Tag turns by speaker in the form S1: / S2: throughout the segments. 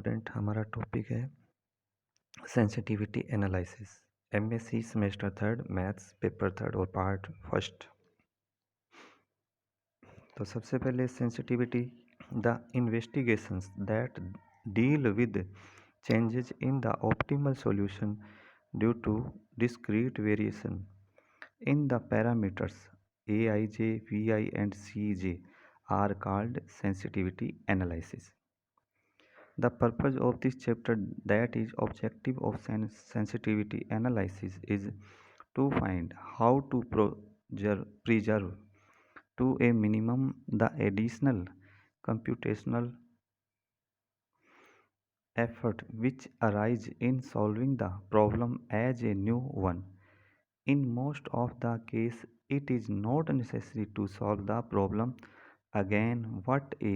S1: Student, हमारा topic है sensitivity analysis, MSc semester third, maths paper third और part first. तो सबसे पहले sensitivity, the investigations that deal with changes in the optimal solution due to discrete variation in the parameters Aij, Vi and Cj are called sensitivity analysis. The purpose of this chapter, that is objective of sensitivity analysis, is to find how to preserve to a minimum the additional computational effort which arise in solving the problem as a new one. In most of the case, it is not necessary to solve the problem again, but a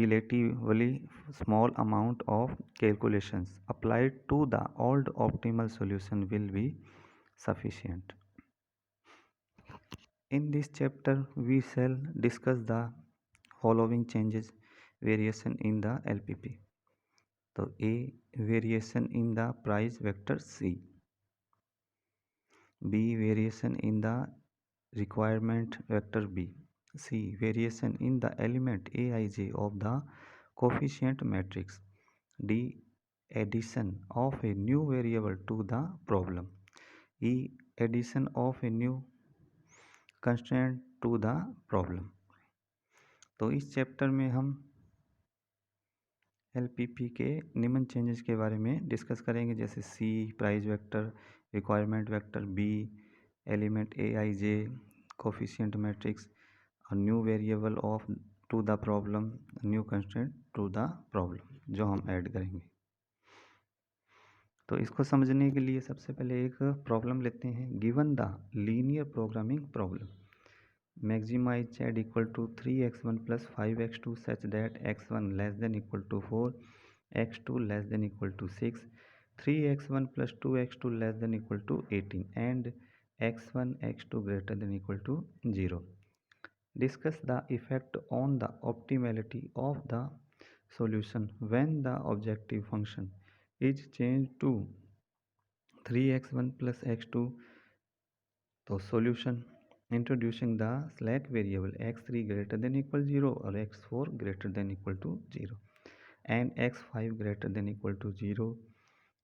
S1: relatively small amount of calculations applied to the old optimal solution will be sufficient. In this chapter, we shall discuss the following changes: variation in the LPP. So, A, variation in the price vector C. B, variation in the requirement vector B. C, variation in the element Aij of the coefficient matrix. D, addition of a new variable to the problem. E, addition of a new constraint to the problem. तो इस chapter में हम LPP के निम्न changes के बारे में discuss करेंगे, जैसे C price vector, requirement vector B, element Aij, coefficient matrix, a new variable of to the problem, new constraint to the problem, जो हम ऐड करेंगे। तो इसको समझने के लिए सबसे पहले एक प्रॉब्लम लेते हैं। Given the linear programming problem, maximize z equal to 3x1 plus 5x2 such that x1 less than equal to 4, x2 less than equal to 6, 3x1 plus 2x2 less than equal to 18 and x1 x2 greater than equal to 0. Discuss the effect on the optimality of the solution when the objective function is changed to 3x1 plus x2. तो solution introducing the slack variable x3 greater than equal 0 or x4 greater than equal to 0 and x5 greater than equal to 0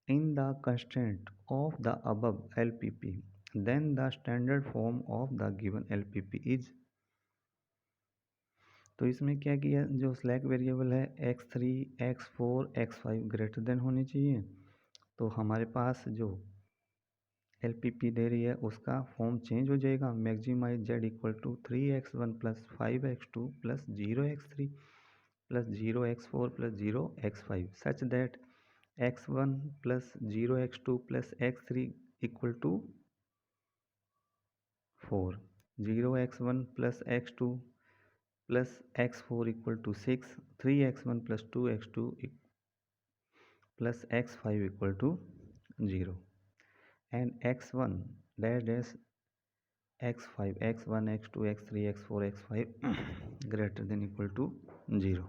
S1: in the constraint of the above LPP, then the standard form of the given LPP is। तो इसमें क्या किया, जो slack variable है x3, x4, x5 greater than होनी चाहिए। तो हमारे पास जो LPP दे रही है उसका फॉर्म चेंज हो जाएगा। Maximize z equal to 3x1 plus 5x2 plus 0x3 plus 0x4 plus 0x5 such that x1 plus 0x2 plus x3 equal to 4, 0x1 plus x2 plus x4 equal to 6, 3x1 plus 2x2 plus x5 equal to 0 and x1 dash x5, x1, x2, x3, x4, x5 greater than equal to 0।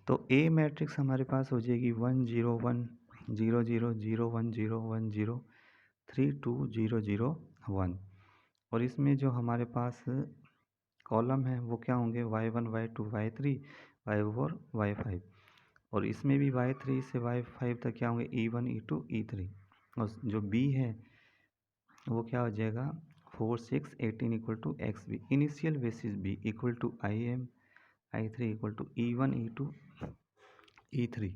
S1: तो A matrix हमारे पास हो जाएगी 1 0 1 0 0 0 1 0 1 0 3 2 0 0 1 और इसमें जो हमारे पास column है वो क्या होंगे, y1 y2 y3 y4 y5 और इसमें भी y3 से y5 तक क्या होंगे, e1 e2 e3 और जो b है वो क्या हो जाएगा 4 6 18 equal to X B. Initial basis b equal to i i3 equal to e1 e2 e3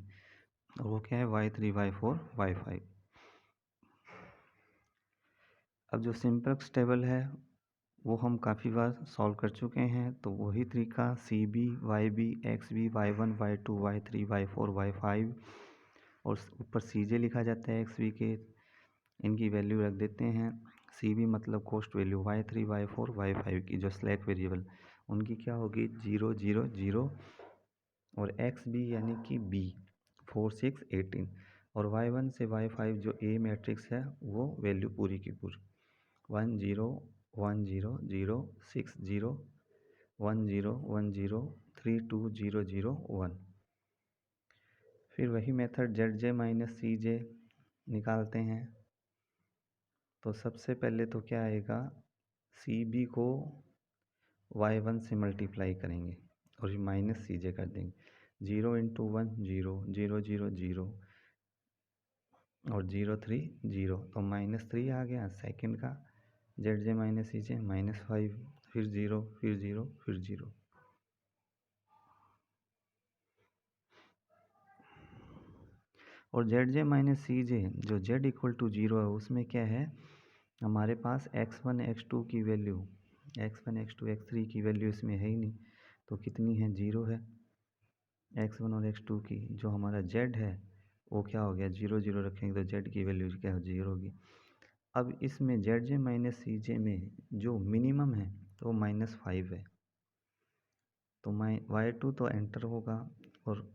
S1: और वो क्या है y3 y4 y5। अब जो सिंपलेक्स टेबल है वो हम काफ़ी बार सॉल्व कर चुके हैं, तो वही तरीका C B Y B X B y1 y2 y3 y4 y5 और ऊपर सी जे लिखा जाता है एक्स बी के, इनकी वैल्यू रख देते हैं। सी बी मतलब cost value, y3 y4 y5 की जो स्लैक वेरिएबल उनकी क्या होगी 0 0 0 और एक्स बी यानी कि बी 4 6 18 और y1 से y5 जो ए मैट्रिक्स है वो वैल्यू पूरी की पूरी 1 0 1 0 0 6 0 1 0 1 0 3 2 0 0 1। फिर वही मेथड ZJ माइनस CJ निकालते हैं। तो सबसे पहले तो क्या आएगा, CB को Y1 से मल्टीप्लाई करेंगे और ये माइनस CJ कर देंगे। 0 × 1 0 0 0 0 और 0 3 0, तो -3 आ गया सेकंड का। ZJ माइनस CJ -5, फिर 0 फिर 0 फिर 0। और ZJ माइनस CJ जो Z = 0 है उसमें क्या है, हमारे पास x1 x2 की वैल्यू, x1 x2 x3 की वैल्यू इसमें है ही नहीं, तो कितनी है, 0 है। x1 और x2 की जो हमारा Z है वो क्या हो गया, 0 0 रखेंगे तो Z की वैल्यू क्या हो, 0 होगी। अब इसमें ZJ माइनस CJ में जो मिनिमम है तो -5 है, तो Y2 तो एंटर होगा। और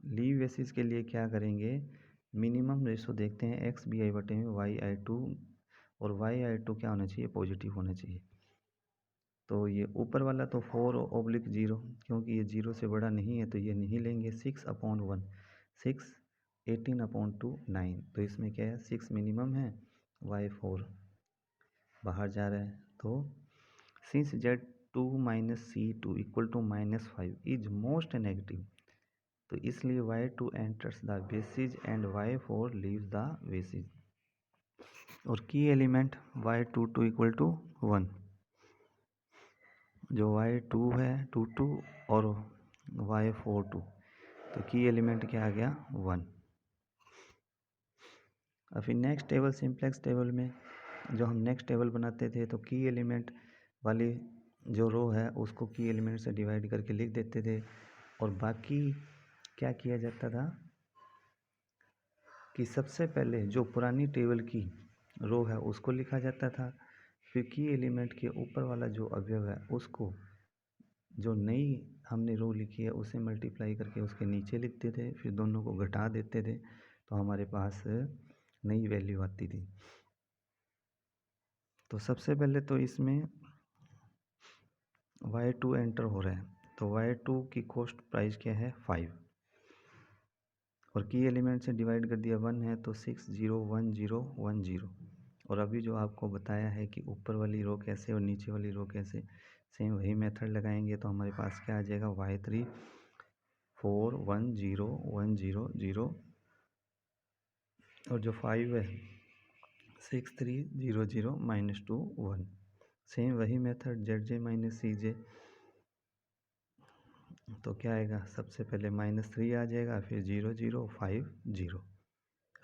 S1: लीव बेसिस के लिए क्या करेंगे, मिनिमम रेशो देखते हैं XBi/YI2, और YI2 क्या होना चाहिए, पॉजिटिव होना चाहिए। तो ये ऊपर वाला तो 4/0, क्योंकि ये 0 से बड़ा नहीं है तो ये नहीं लेंगे। 6/1 6, 18/2 9, तो इसमें क्या है, 6 मिनिमम है, Y4 बाहर जा रहा है। तो since Z2 minus C2 = -5 is most negative, तो इसलिए Y2 enters the basis and Y4 leaves the basis. और की एलिमेंट Y22 = 1, जो Y2 है 2 और Y4 2, तो की एलिमेंट क्या आ गया, 1। और फिर नेक्स्ट टेबल, सिंप्लेक्स टेबल में जो हम नेक्स्ट टेबल बनाते थे, तो की एलिमेंट वाली जो रो है उसको की एलिमेंट से डिवाइड करके लिख देते थे, और बाकी क्या किया जाता था कि सबसे पहले जो पुरानी टेबल की रो है उसको लिखा जाता था, फिर की एलिमेंट के ऊपर वाला जो अवयव है उसको, जो नई हमने रो लिखी है उसे मल्टीप्लाई करके उसके नीचे लिखते थे, फिर दोनों को घटा देते थे, तो हमारे पास नई वैल्यू आती थी। तो सबसे पहले तो इसमें Y2 एंटर हो रहा है, तो Y2 की कॉस्ट प्राइस क्या है, 5, और की एलिमेंट से डिवाइड कर दिया 1 है तो 6 0 1 0 1 0। और अभी जो आपको बताया है कि ऊपर वाली रो कैसे और नीचे वाली रो कैसे, सेम वही मेथड लगाएंगे तो हमारे पास क्या आ जाएगा, Y3 4 1 0 1 0 0, और जो 5 है 6 3 0 0 -2 1। सेम वही मेथड ZJ माइनस CJ, तो क्या आएगा, सबसे पहले -3 आ जाएगा, फिर 0 0 5 0।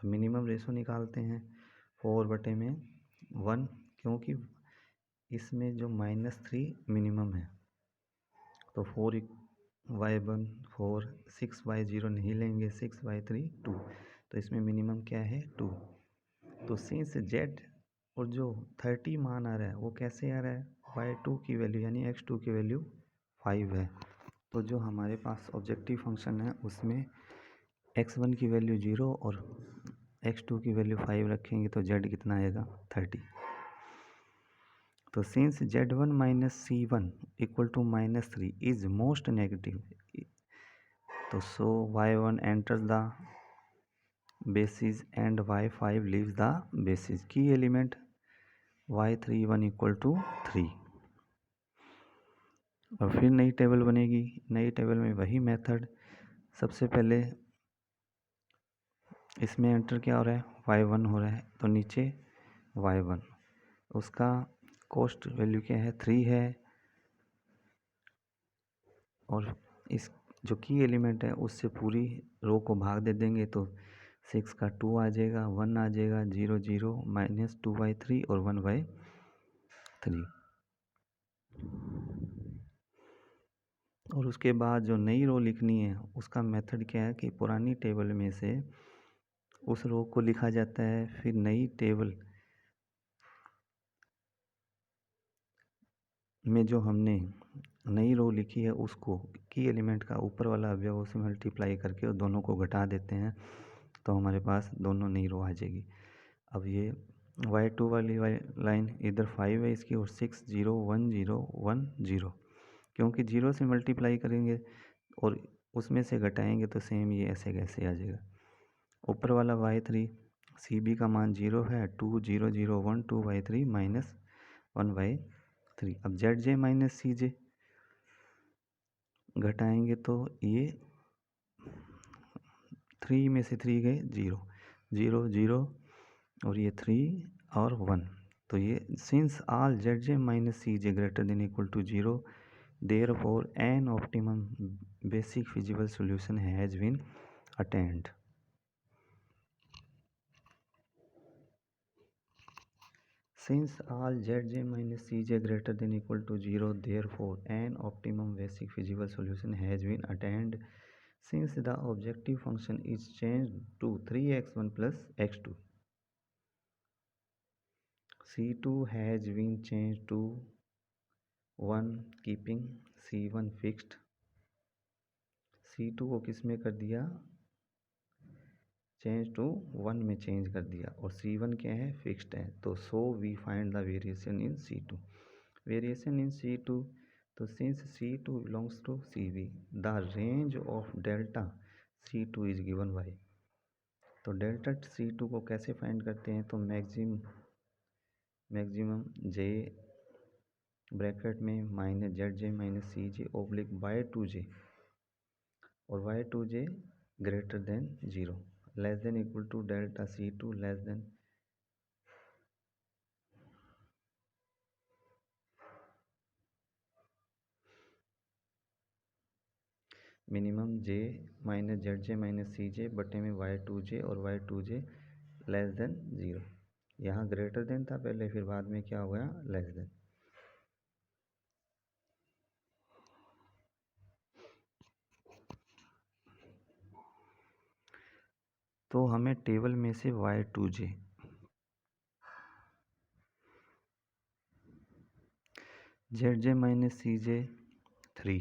S1: मिनिमम रेशो निकालते हैं 4/1, क्योंकि इसमें जो -3 मिनिमम है, तो 4Y1 4, 6Y0 नहीं लेंगे, 6Y3 2, तो इसमें मिनिमम क्या है, 2। तो सिंस Z और जो 30 मान आ रहा है वो कैसे आ रहा है, Y2 की वैल्यू यानी X2 की वैल्यू 5 है, तो जो हमारे पास ऑब्जेक्टिव फंक्शन है उसमें x1 की वैल्यू 0 और x2 की वैल्यू 5 रखेंगे तो z कितना आएगा, 30। तो since Z1 minus C1 = -3 is most negative, तो सो Y1 enters the basis and Y5 leaves the basis. की एलिमेंट Y31 = 3। और फिर नई टेबल बनेगी, नई टेबल में वही मेथड, सबसे पहले इसमें एंटर क्या हो रहा है, Y1 हो रहा है, तो नीचे Y1, उसका कॉस्ट वैल्यू क्या है, 3 है, और इस जो की एलिमेंट है उससे पूरी रो को भाग दे देंगे तो 6 का 2 आ जाएगा, 1 आ जाएगा, 0 0 -2/3 और 1/3। और उसके बाद जो नई रो लिखनी है उसका मेथड क्या है कि पुरानी टेबल में से उस रो को लिखा जाता है, फिर नई टेबल में जो हमने नई रो लिखी है उसको की एलिमेंट का ऊपर वाला अवयव से मल्टीप्लाई करके और दोनों को घटा देते हैं, तो हमारे पास दोनों नई रो आ जाएगी। अब ये y2 वाली लाइन इधर 5 है इसकी और 6 0 1 0 1 0, क्योंकि 0 से मल्टीप्लाई करेंगे और उसमें से घटाएंगे तो सेम ये ऐसे कैसे आ जाएगा। ऊपर वाला y3 सी बी का मान 0 है, 2 0 0 1 2/3 माइनस 1/3। अब जेड जे माइनस सी जे घटाएंगे तो ये 3 में से 3 गए 0 0 0 और ये 3 और 1। तो ये since all Z J minus C J greater than equal to 0 therefore an optimum basic feasible solution has been attained. Since all Zj minus Cj greater than equal to 0, therefore an optimum basic feasible solution has been attained. Since the objective function is changed to 3x1 plus x2, C2 has been changed to 1 keeping C1 fixed। C2 को किस में कर दिया, change to 1 में change कर दिया, और C1 क्या है, फिक्स्ड है। तो so we find the variation in C2। Variation in C2, तो since C2 belongs to CV, the range of delta C2 is given by. तो डेल्टा C2 को कैसे फाइंड करते हैं, तो मैक्सिमम J ब्रैकेट में minus Z J minus C J oblique y2j, और y2j greater than 0 less than equal to delta C2 less than minimum J minus Z J minus C जे बटे में y2j, और y2j less than 0। यहाँ greater than था पहले, फिर बाद में क्या हो गया, लेस देन। तो हमें टेबल में से y2j Z J minus C J 3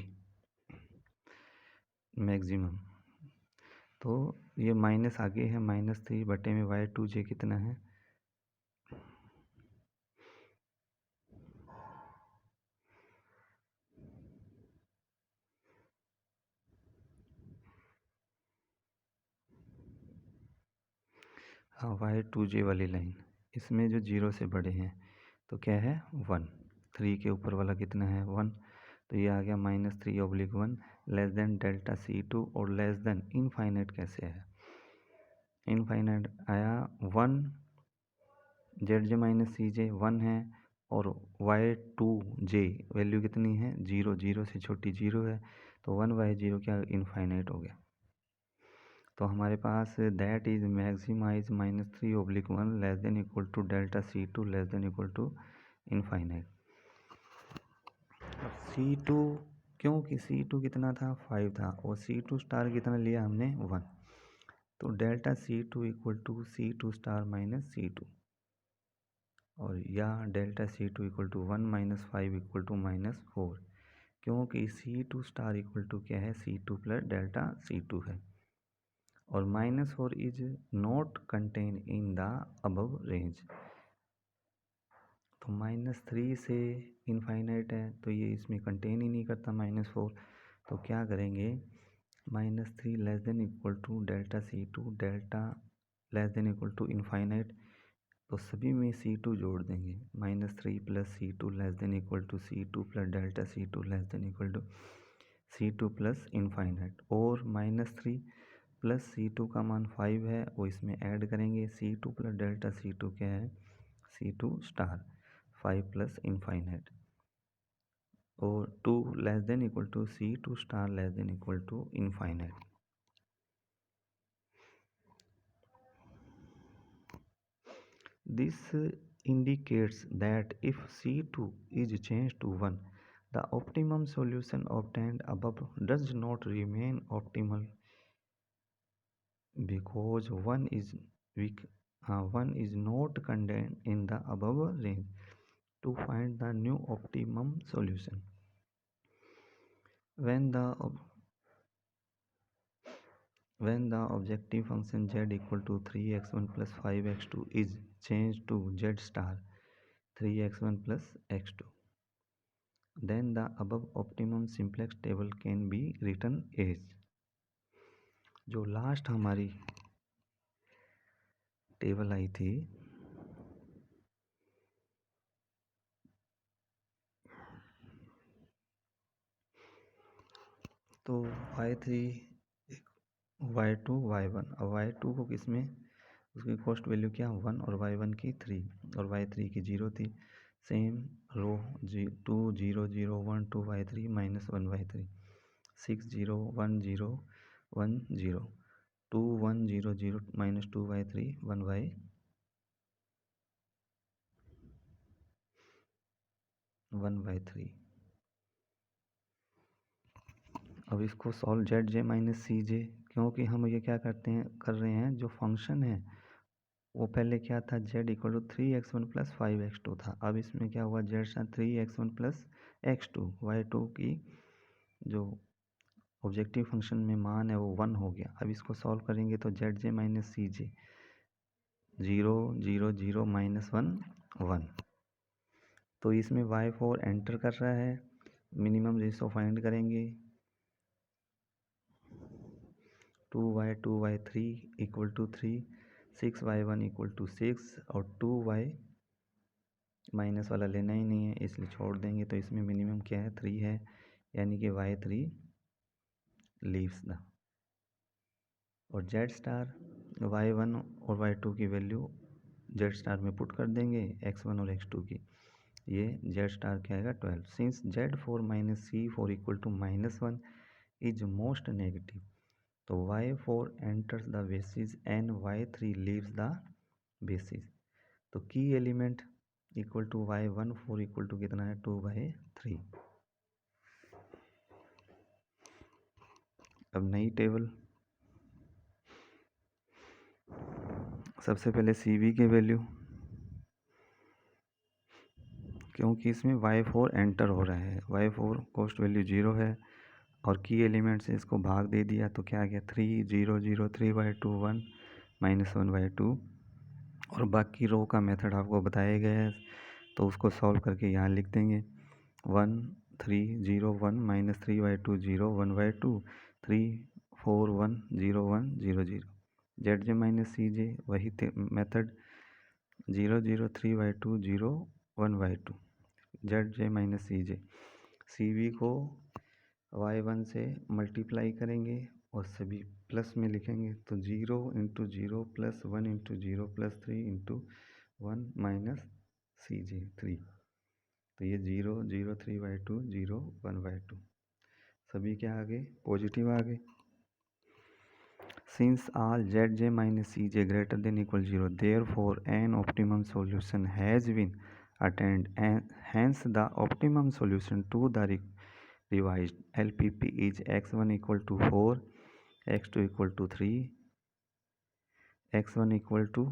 S1: maximum, तो ये माइनस आगे है, -3 बटे में y2j कितना है, हाँ y2j वाली लाइन, इसमें जो 0 से बड़े हैं तो क्या है 1, 3 के ऊपर वाला कितना है 1, तो ये आ गया -3/1 लेस देन डेल्टा C2, और लेस देन इनफाइनाइट कैसे है, इनफाइनाइट आया 1, जेड जे माइनस सी जे 1 है, और y2j वैल्यू कितनी है 0, 0 से छोटी 0 है, तो 1/0 क्या इनफाइनाइट हो गया। तो हमारे पास that is maximize -3/1 less than equal to delta C2 less than equal to infinite. C2 क्योंकि C2 कितना था 5 था, और C2 स्टार कितना लिया हमने 1, तो delta C2 equal to C2 star minus C2, और या delta C2 equal to 1 - 5 equal to -4, क्योंकि C2 स्टार इक्वल टू क्या है C2 प्लस डेल्टा C2 है, और -4 is not contain in the above range. तो -3 से इनफाइनाइट है, तो ये इसमें कंटेन ही नहीं करता -4, तो क्या करेंगे, -3 less than equal to delta C2 delta less than equal to infinite, तो सभी में C2 जोड़ देंगे, -3 plus C2 less than equal to C2 plus delta C2 less than equal to C2 plus infinite, और -3 प्लस C2 का मान 5 है, वो इसमें ऐड करेंगे, C2 प्लस डेल्टा C2 क्या है C2 स्टार 5 प्लस इनफाइनाइट, और 2 less than equal to C2 star less than equal to infinite. This indicates that if C2 is changed to 1, the optimum solution obtained above does not remain optimal because 1 is not contained in the above range. To find the new optimum solution, when the when the objective function z equal to 3x1 plus 5x2 is changed to z star 3x1 plus x2, then the above optimum simplex table can be written as। जो last हमारी table I थी तो y3 y2 y1, अब y2 को किस में, उसकी cost value क्या 1 और y1 की 3 और y3 की 0 थी। Same row 2 0 0 1 2 y3 minus 1 y3 6 0 1 0 1 0 2 1 0 0 minus 2 y3 1 y3। अब इसको solve Z J minus C जे, क्योंकि हम ये क्या कर रहे हैं जो फंक्शन है वो पहले क्या था z equal to 3x1 plus 5x2 था। अब इसमें क्या हुआ z सा 3x1 प्लस x2 y2 की जो ऑब्जेक्टिव फंक्शन में मान है वो 1 हो गया। अब इसको सॉल्व करेंगे तो जेड जे माइनस सी जे 0 0 0 माइनस 1 1। तो इसमें y4 एंटर कर रहा है, मिनिमम रेशो फाइंड करेंगे 2y3 equal to 3 6y1 equal to 6 और 2y माइनस वाला लेना ही नहीं है इसलिए छोड़ देंगे। तो इसमें मिनिमम क्या है 3 है, यानी कि y3 लीव्स द। और जेड स्टार y1 और y2 की वैल्यू जेड स्टार में पुट कर देंगे x1 और x2 की। ये जेड स्टार क्या आएगा 12। Since z4 minus c4 equal to -1 is most negative, तो y4 enters the basis and y3 leaves the basis. तो की element equal to y14 equal to कितना है 2/3। अब नई टेबल, सबसे पहले CV की वैल्यू, क्योंकि इसमें y4 एंटर हो रहा है, y4 कॉस्ट वैल्यू 0 है और की एलिमेंट से इसको भाग दे दिया तो क्या आ गया 3 0 0 3/2 1 माइनस 1/2। और बाकी रो का मेथड आपको बताया गया है तो उसको सॉल्व करके यहाँ लिख देंगे 1 3 0 1 minus 3/2 0 1/2 3 4 1 0 1 0 0। Z J minus C J वही method 0 0 3/2 0 1/2 Z J minus C J. C V को y1 से मल्टीप्लाई करेंगे और सभी प्लस में लिखेंगे तो 0 into 0 plus 1 into 0 plus 3 into 1 minus C J 3। तो ये 0 0 3/2 0 1/2 सभी क्या आ गए पॉजिटिव आ गए। Since all zj minus cj greater than equal 0, therefore an optimum solution has been attained, and hence the optimum solution to the revised LPP is x1 equal to 4, x2 equal to 3, x1 equal to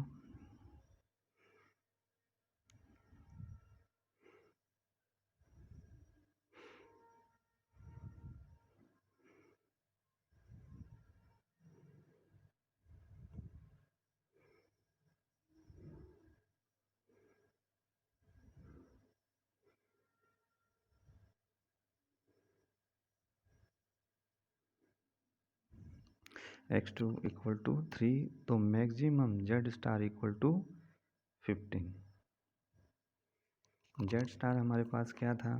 S1: x2 equal to 3, तो maximum z star equal to 15। z star हमारे पास क्या था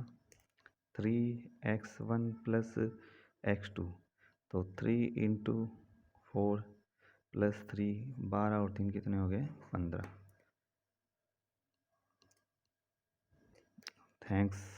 S1: 3x1 plus x2, तो 3 into 4 plus 3 12 और 3 कितने हो गए 15। थैंक्स।